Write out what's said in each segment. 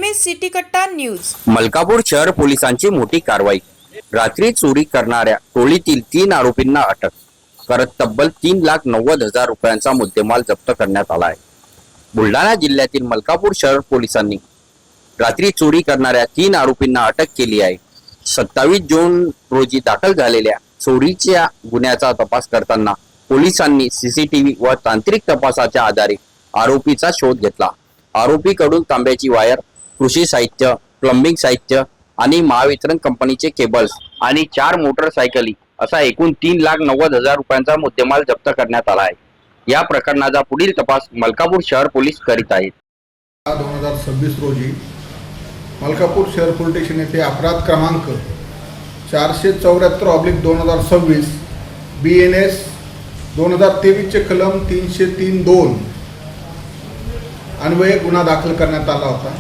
MS city कट्टा news. Malkapur शहर पोलिसांची मोठी कारवाई। रात्री चोरी करणाऱ्या टोळीतील 3 आरोपींना अटक करत तब्बल 3,90,000 रुपयांचा मुद्देमाल जप्त करण्यात आला आहे। बुलढाणा जिल्ह्यातील मलकापूर शहर पोलिसांनी रात्री चोरी करणाऱ्या 3 आरोपींना अटक केली आहे। 27 जून रोजी दाखल झालेल्या चोरीच्या गुन्ह्याचा तपास करताना पोलिसांनी सीसीटीव्ही व तांत्रिक तपासाच्या आधारे आरोपीचा शोध घेतला। आरोपीकडून तांब्याची वायर, कृषी साहित्य, प्लंबिंग साहित्य आणि महावितरण कंपनीचे केबल्स आणि 4 मोटरसायकली असा एकूण 3,90,000 रुपयांचा मुद्देमाल जप्त करण्यात आला आहे। या प्रकरणाचा पुढील तपास मलकापूर शहर पोलीस करीत आहेत। 2026 रोजी मलकापूर शहर पोलीस स्टेशन येथे अपराध क्रमांक 474/2026 BNS 2023 चे कलम 303(2) अन्वये गुन्हा दाखल करण्यात आला होता।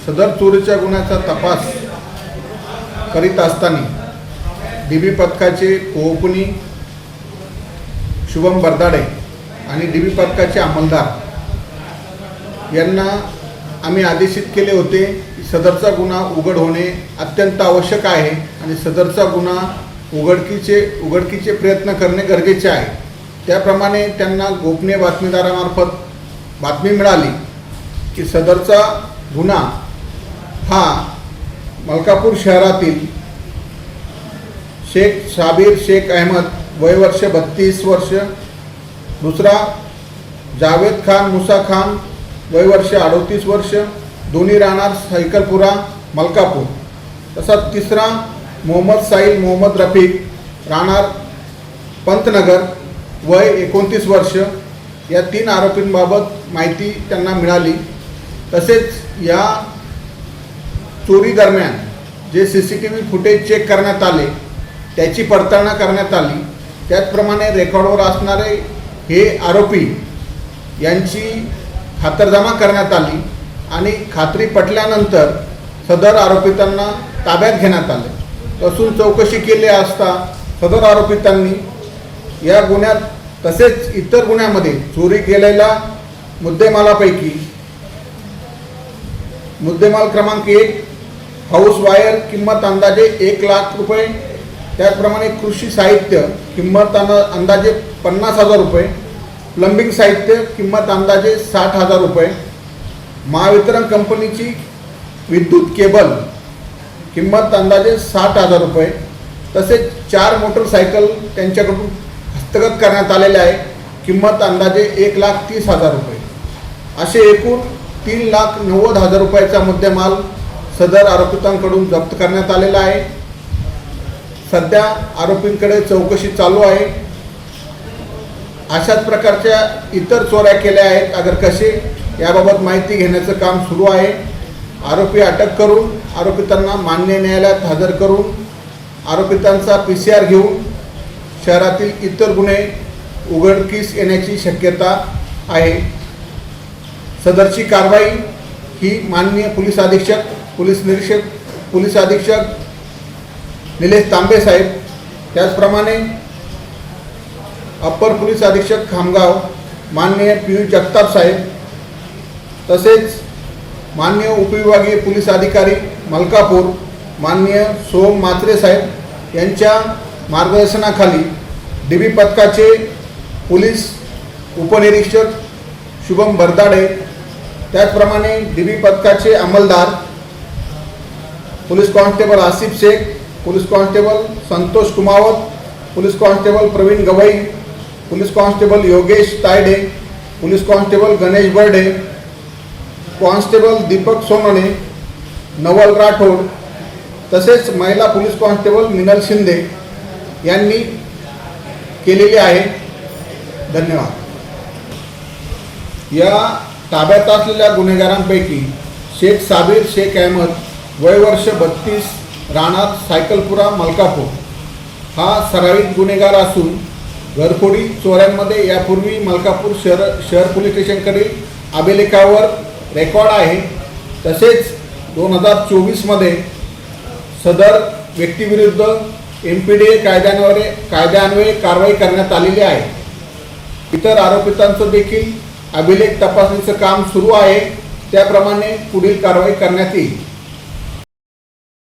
सदर चोरीच्या गुन्ह्याचा तपास करीत असताना DB पथकाचे कोपनी शुभम बरदाडे आणि DB पथकाचे अंमलदार यांना आम्ही आदेशित केले होते की सदरचा गुन्हा उघड होणे अत्यंत आवश्यक आहे आणि सदरचा गुन्हा उघडकीचे प्रयत्न करणे गरजेचे आहे। त्याप्रमाणे त्यांना गोपनीय बातमीदारामार्फत बातमी मिळाली की सदरचा गुन्हा हा मलकापूर शहरातील शेख साबिर शेख अहमद वय वर्ष 32 वर्ष, दुसरा जावेद खान मुसा खान वय वर्ष 38 वर्ष, दोन्ही राहणार सायकलपुरा मलकापूर, तसाच तिसरा मोहम्मद साहिल मोहम्मद रफीक राहणार पंतनगर वय 29 वर्ष या 3 आरोपींबाबत माहिती त्यांना मिळाली। तसेच या चोरी दरम्यान जे CCTV फुटेज चेक करण्यात आले त्याची पडताळणी करण्यात आली। त्याचप्रमाणे रेकॉर्डवर असणारे हे आरोपी यांची खातरजमा करण्यात आली आणि खात्री पटल्यानंतर सदर आरोपितांना ताब्यात घेण्यात आले। असून चौकशी केली असता सदर आरोपितांनी या गुन्ह्यात तसेच इतर गुन्ह्यामध्ये चोरी केलेल्या मुद्देमालापैकी मुद्देमाल क्रमांक 1 हाऊस वायर किंमत अंदाजे 1,00,000 रुपये, त्याचप्रमाणे कृषी साहित्य किंमत अंदाजे 50,000 रुपये, प्लंबिंग साहित्य किंमत अंदाजे 60,000 रुपये, महावितरण कंपनीची विद्युत केबल किंमत अंदाजे 60,000 रुपये, तसेच 4 मोटरसायकल त्यांच्याकडून हस्तगत करण्यात आलेले आहे, किंमत अंदाजे 1,30,000 रुपये, असे एकूण 3,90,000 रुपयाचा मुद्देमाल सदर आरोपितांकडून जप्त करण्यात आलेला आहे। सध्या आरोपींकडे चौकशी चालू आहे। अशाच प्रकारच्या इतर चोऱ्या केल्या आहेत अगर कसे याबाबत माहिती घेण्याचं काम सुरू आहे। आरोपी अटक करून आरोपितांना मान्य न्यायालयात हजर करून आरोपितांचा PCR घेऊन शहरातील इतर गुन्हे उघडकीस येण्याची शक्यता आहे। सदरची कारवाई ही माननीय पोलीस अधीक्षक पोलीस निरीक्षक पोलीस अधीक्षक निलेश तांबे साहेब, त्याचप्रमाणे अप्पर पोलीस अधीक्षक खामगाव माननीय पीयूष जगताप साहेब, तसेच माननीय उपविभागीय पोलीस अधिकारी मलकापूर माननीय सोम मात्रे साहेब यांच्या मार्गदर्शनाखाली DB पथकाचे पोलीस उपनिरीक्षक शुभम बरदाडे, त्याचप्रमाणे DB पथकाचे अंमलदार police constable Asif Shaikh, police constable Santosh Kumawat, police constable Pravin Gawai, police constable Yogesh Tayde, police constable Ganesh Barde, constable Deepak Sonane, Naval Rathod, तसेच महिला पोलीस कॉन्स्टेबल मिनल शिंदे यांनी केलेली आहे। धन्यवाद। या ताब्यात असलेल्या गुन्हेगारांपैकी शेख साबिर शेख अहमद वय वर्ष 32 राहणार सायकलपुरा मलकापूर हा सराईत गुन्हेगार असून घरफोडी चोऱ्यांमध्ये यापूर्वी मलकापूर शहर पोलीस स्टेशनकडील अभिलेखावर रेकॉर्ड आहे। तसेच 2024 मध्ये सदर व्यक्तीविरुद्ध MPDA कायद्यान्वये कारवाई करण्यात आलेली आहे। इतर आरोपितांचं देखील अभिलेख तपासणीचं काम सुरू आहे। त्याप्रमाणे पुढील कारवाई करण्यात येईल.